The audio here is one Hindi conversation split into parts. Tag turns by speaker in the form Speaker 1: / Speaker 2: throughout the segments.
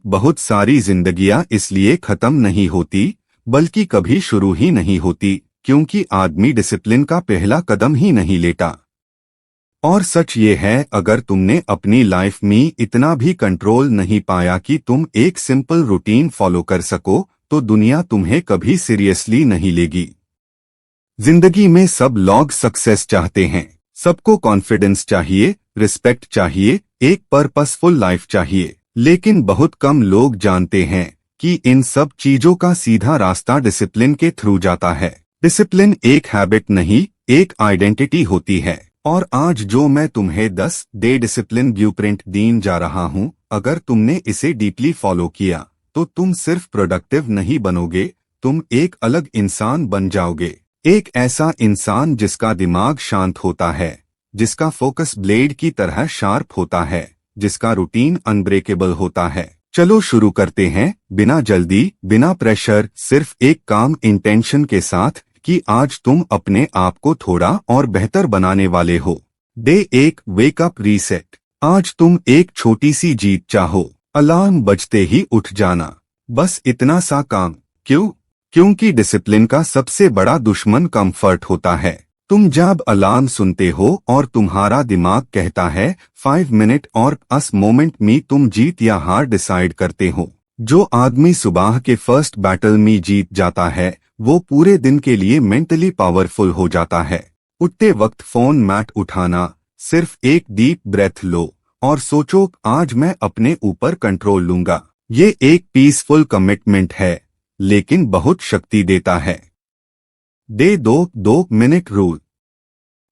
Speaker 1: बहुत सारी जिंदगियां इसलिए खत्म नहीं होती बल्कि कभी शुरू ही नहीं होती क्योंकि आदमी डिसिप्लिन का पहला कदम ही नहीं लेता। और सच ये है, अगर तुमने अपनी लाइफ में इतना भी कंट्रोल नहीं पाया कि तुम एक सिंपल रूटीन फॉलो कर सको तो दुनिया तुम्हें कभी सीरियसली नहीं लेगी। जिंदगी में सब लोग सक्सेस चाहते हैं, सबको कॉन्फिडेंस चाहिए, रिस्पेक्ट चाहिए, एक पर्पसफुल लाइफ चाहिए, लेकिन बहुत कम लोग जानते हैं कि इन सब चीजों का सीधा रास्ता डिसिप्लिन के थ्रू जाता है। डिसिप्लिन एक हैबिट नहीं, एक आइडेंटिटी होती है। और आज जो मैं तुम्हें 10 डे डिसिप्लिन ब्लूप्रिंट देने जा रहा हूं, अगर तुमने इसे डीपली फॉलो किया तो तुम सिर्फ प्रोडक्टिव नहीं बनोगे, तुम एक अलग इंसान बन जाओगे। एक ऐसा इंसान जिसका दिमाग शांत होता है, जिसका फोकस ब्लेड की तरह शार्प होता है, जिसका रूटीन अनब्रेकेबल होता है। चलो शुरू करते हैं, बिना जल्दी, बिना प्रेशर, सिर्फ एक काम इंटेंशन के साथ कि आज तुम अपने आप को थोड़ा और बेहतर बनाने वाले हो। Day 1 wake up reset. आज तुम एक छोटी सी जीत चाहो, अलार्म बजते ही उठ जाना, बस इतना सा काम। क्यों? क्योंकि डिसिप्लिन का सबसे बड़ा दुश्मन कंफर्ट होता है। तुम जब अलार्म सुनते हो और तुम्हारा दिमाग कहता है 5 मिनट और 10 मोमेंट में तुम जीत या हार डिसाइड करते हो। जो आदमी सुबह के फर्स्ट बैटल में जीत जाता है वो पूरे दिन के लिए मेंटली पावरफुल हो जाता है। उठते वक्त फोन मैट उठाना, सिर्फ एक डीप ब्रेथ लो और सोचो आज मैं अपने ऊपर कंट्रोल लूंगा। ये एक पीसफुल कमिटमेंट है लेकिन बहुत शक्ति देता है। Day 2 minute rule.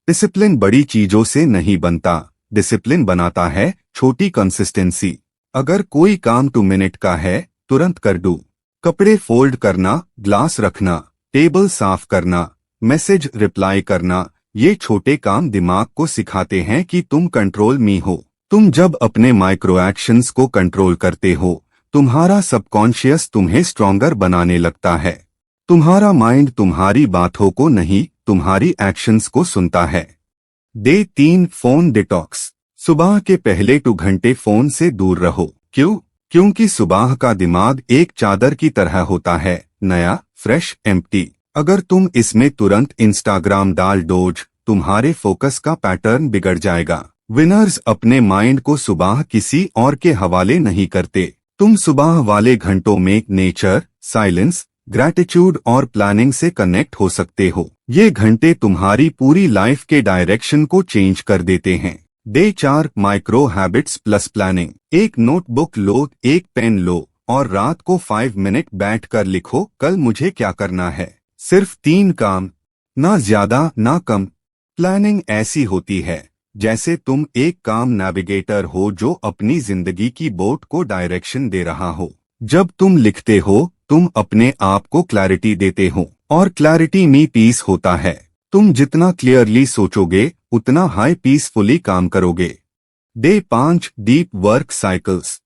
Speaker 1: डिसिप्लिन बड़ी चीजों से नहीं बनता, डिसिप्लिन बनाता है छोटी कंसिस्टेंसी। अगर कोई काम 2 मिनट का है तुरंत कर दो। कपड़े फोल्ड करना, ग्लास रखना, टेबल साफ करना, मैसेज रिप्लाई करना, ये छोटे काम दिमाग को सिखाते हैं कि तुम कंट्रोल में हो। तुम जब अपने माइक्रो एक्शंस को कंट्रोल करते हो तुम्हारा सबकॉन्शियस तुम्हें स्ट्रॉन्गर बनाने लगता है। तुम्हारा माइंड तुम्हारी बातों को नहीं, तुम्हारी एक्शंस को सुनता है। Day 3 phone detox. सुबह के पहले 2 घंटे फोन से दूर रहो। क्यों? क्योंकि सुबह का दिमाग एक चादर की तरह होता है, नया, फ्रेश, एम्प्टी। अगर तुम इसमें तुरंत इंस्टाग्राम डाल दोगे तुम्हारे फोकस का पैटर्न बिगड़ जाएगा। विनर्स अपने माइंड को सुबह किसी और के हवाले नहीं करते। तुम सुबह वाले घंटों में नेचर, साइलेंस, ग्रैटिट्यूड और प्लानिंग से कनेक्ट हो सकते हो। ये घंटे तुम्हारी पूरी लाइफ के डायरेक्शन को चेंज कर देते हैं। Day 4 micro habits plus planning. एक नोटबुक लो, एक पेन लो और रात को 5 मिनट बैठकर लिखो कल मुझे क्या करना है। सिर्फ 3 काम, ना ज्यादा ना कम। प्लानिंग ऐसी होती है जैसे तुम एक काम नेविगेटर हो जो अपनी जिंदगी की बोट को डायरेक्शन दे रहा हो। जब तुम लिखते हो तुम अपने आप को क्लैरिटी देते हो और क्लैरिटी में पीस होता है। तुम जितना क्लियरली सोचोगे उतना हाई पीसफुली काम करोगे। Day 5 deep work cycles.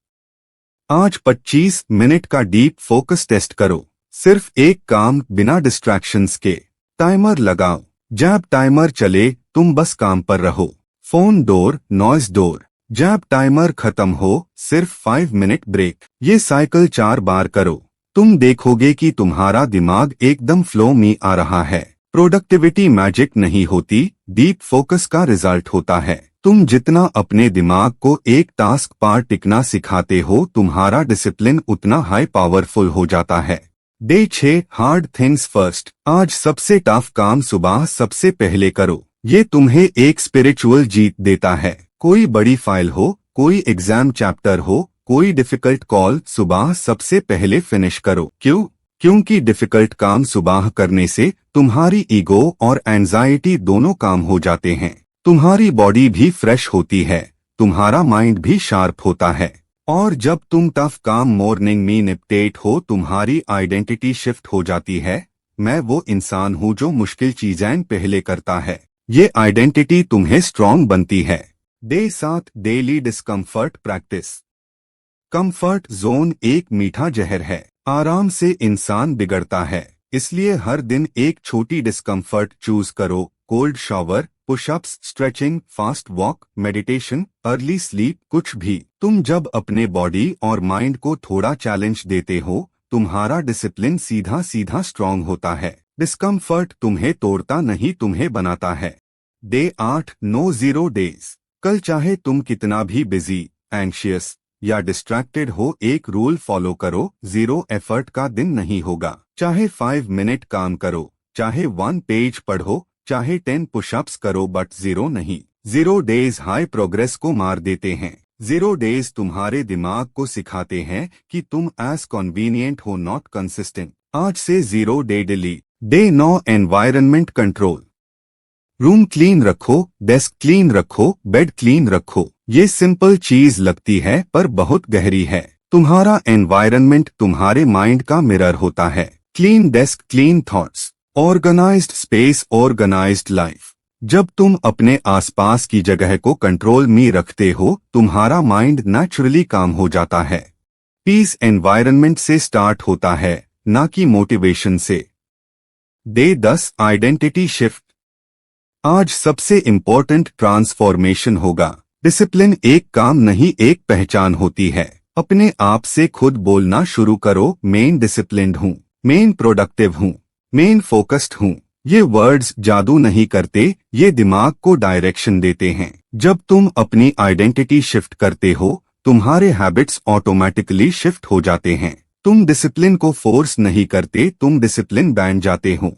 Speaker 1: आज 25 मिनट का डीप फोकस टेस्ट करो, सिर्फ एक काम बिना डिस्ट्रैक्शंस के। टाइमर लगाओ, जब टाइमर चले तुम बस काम पर रहो। Phone door, noise door. जब टाइमर खत्म हो सिर्फ 5 मिनट ब्रेक। ये साइकिल 4 बार करो, तुम देखोगे कि तुम्हारा दिमाग एकदम फ्लो में आ रहा है। प्रोडक्टिविटी मैजिक नहीं होती, डीप फोकस का रिजल्ट होता है। तुम जितना अपने दिमाग को एक टास्क पर टिकना सिखाते हो तुम्हारा डिसिप्लिन उतना हाई पावरफुल हो जाता है। Day 6 hard things first. आज सबसे टफ काम सुबह सबसे पहले करो। ये तुम्हें एक स्पिरिचुअल जीत देता है। कोई बड़ी फाइल हो, कोई एग्जाम चैप्टर हो, कोई डिफिकल्ट कॉल, सुबह सबसे पहले फिनिश करो। क्यों? क्योंकि डिफिकल्ट काम सुबह करने से तुम्हारी ईगो और एंजाइटी दोनों काम हो जाते हैं। तुम्हारी बॉडी भी फ्रेश होती है, तुम्हारा माइंड भी शार्प होता है। और जब तुम टफ काम मॉर्निंग में निपटेट हो तुम्हारी आइडेंटिटी शिफ्ट हो जाती है। मैं वो इंसान हूँ जो मुश्किल चीजें पहले करता है। ये आइडेंटिटी तुम्हें स्ट्रॉन्ग बनती है। Day 7 daily discomfort practice. Comfort zone एक मीठा जहर है, आराम से इंसान बिगड़ता है। इसलिए हर दिन एक छोटी डिस्कम्फर्ट चूज करो। Cold shower, pushups, stretching, fast walk, meditation, early sleep, कुछ भी। तुम जब अपने बॉडी और माइंड को थोड़ा चैलेंज देते हो, तुम्हारा डिसिप्लिन सीधा सीधा स्ट्रांग होता है। डिस्कम्फर्ट तुम्हें तोड़ता नहीं, तुम्हें बनाता है। Day 8, no 0 days. कल चाहे तुम कितना भी बिजी, एंशियस या डिस्ट्रैक्टेड हो, एक रूल फॉलो करो, 0 एफर्ट का दिन नहीं होगा। चाहे 5 मिनट काम करो, चाहे 1 पेज पढ़ो, चाहे 10 पुशअप्स करो, बट 0 नहीं। 0 डेज हाई प्रोग्रेस को मार देते हैं। 0 डेज तुम्हारे दिमाग को सिखाते हैं कि तुम एज कन्वीनियंट हो, नॉट कंसिस्टेंट। आज से 0 day delete. Day 9, environment control. Room clean रखो, डेस्क क्लीन रखो, बेड क्लीन रखो। ये सिंपल चीज लगती है पर बहुत गहरी है। तुम्हारा एनवायरनमेंट तुम्हारे माइंड का मिरर होता है। Clean desk, clean thoughts, organised space, organised life. जब तुम अपने आसपास की जगह को कंट्रोल में रखते हो, तुम्हारा माइंड नेचुरली काम हो जाता है। पीस एनवायरनमेंट से स्टार्ट होता है, ना कि मोटिवेशन से। Day 10, identity shift. आज सबसे इम्पोर्टेंट ट्रांसफॉर्मेशन होगा। डिसिप्लिन एक काम नहीं, एक पहचान होती है। अपने आप से खुद बोलना शुरू करो, मेन डिसिप्लिन्ड हूँ, मेन प्रोडक्टिव हूँ, मेन फोकस्ड हूँ। ये वर्ड्स जादू नहीं करते, ये दिमाग को डायरेक्शन देते हैं। जब तुम अपनी आइडेंटिटी शिफ्ट करते हो, तुम्हारे हैबिट्स ऑटोमेटिकली शिफ्ट हो जाते हैं। तुम डिसिप्लिन को फोर्स नहीं करते, तुम डिसिप्लिन बन जाते हो।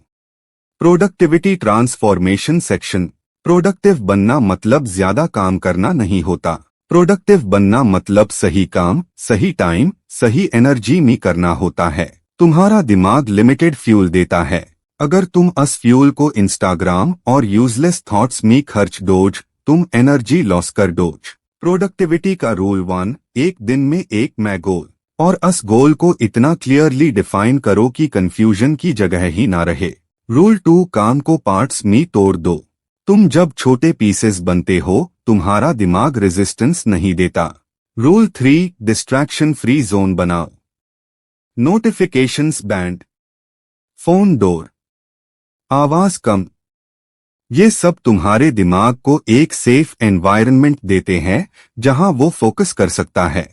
Speaker 1: Productivity transformation section. प्रोडक्टिव बनना मतलब ज्यादा काम करना नहीं होता। प्रोडक्टिव बनना मतलब सही काम, सही टाइम, सही एनर्जी में करना होता है। तुम्हारा दिमाग लिमिटेड फ्यूल देता है। अगर तुम उस फ्यूल को इंस्टाग्राम और यूजलेस थॉट्स में खर्च दोज, तुम एनर्जी लॉस कर दोज। प्रोडक्टिविटी का रूल 1, एक दिन में एक मैं गोल। और उस गोल को इतना क्लियरली डिफाइन करो कि कंफ्यूजन की जगह ही ना रहे। रूल 2, काम को पार्ट्स में तोड़ दो। तुम जब छोटे पीसेस बनते हो, तुम्हारा दिमाग रेजिस्टेंस नहीं देता। रूल 3, डिस्ट्रैक्शन फ्री जोन बनाओ। नोटिफिकेशंस बैंड, फोन डोर, आवाज कम। ये सब तुम्हारे दिमाग को एक सेफ एनवायरनमेंट देते हैं जहां वो फोकस कर सकता है।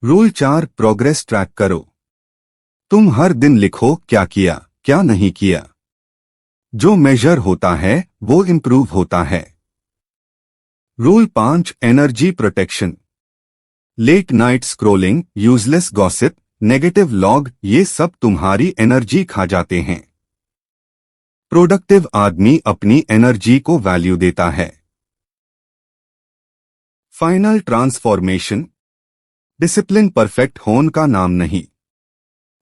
Speaker 1: रूल 4, प्रोग्रेस ट्रैक करो। तुम हर दिन लिखो, क्या किया, क्या नहीं किया। जो मेजर होता है वो इंप्रूव होता है। Rule 5, energy protection. Late night scrolling, useless gossip, negative लॉग, ये सब तुम्हारी एनर्जी खा जाते हैं। प्रोडक्टिव आदमी अपनी एनर्जी को वैल्यू देता है। Final transformation. डिसिप्लिन परफेक्ट होने का नाम नहीं।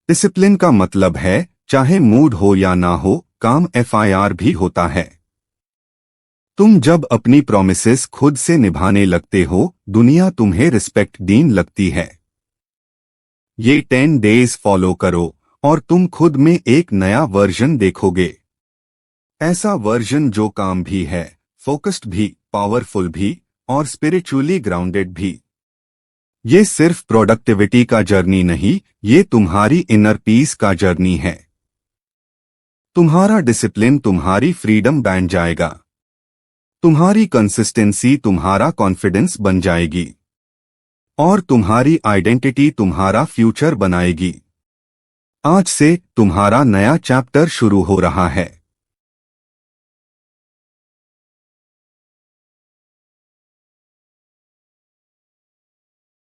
Speaker 1: डिसिप्लिन का मतलब है चाहे मूड हो या ना हो, काम FIR भी होता है। तुम जब अपनी प्रॉमिसेस खुद से निभाने लगते हो, दुनिया तुम्हें रिस्पेक्ट देने लगती है। ये 10 डेज फॉलो करो और तुम खुद में एक नया वर्जन देखोगे। ऐसा वर्जन जो काम भी है, फोकस्ड भी, पावरफुल भी और स्पिरिचुअली ग्राउंडेड भी। ये सिर्फ प्रोडक्टिविटी का जर्नी नहीं, ये तुम्हारी इनर पीस का जर्नी है। तुम्हारा डिसिप्लिन तुम्हारी फ्रीडम बन जाएगा। तुम्हारी कंसिस्टेंसी तुम्हारा कॉन्फिडेंस बन जाएगी। और तुम्हारी आइडेंटिटी तुम्हारा फ्यूचर बनाएगी। आज से तुम्हारा नया चैप्टर शुरू हो रहा है।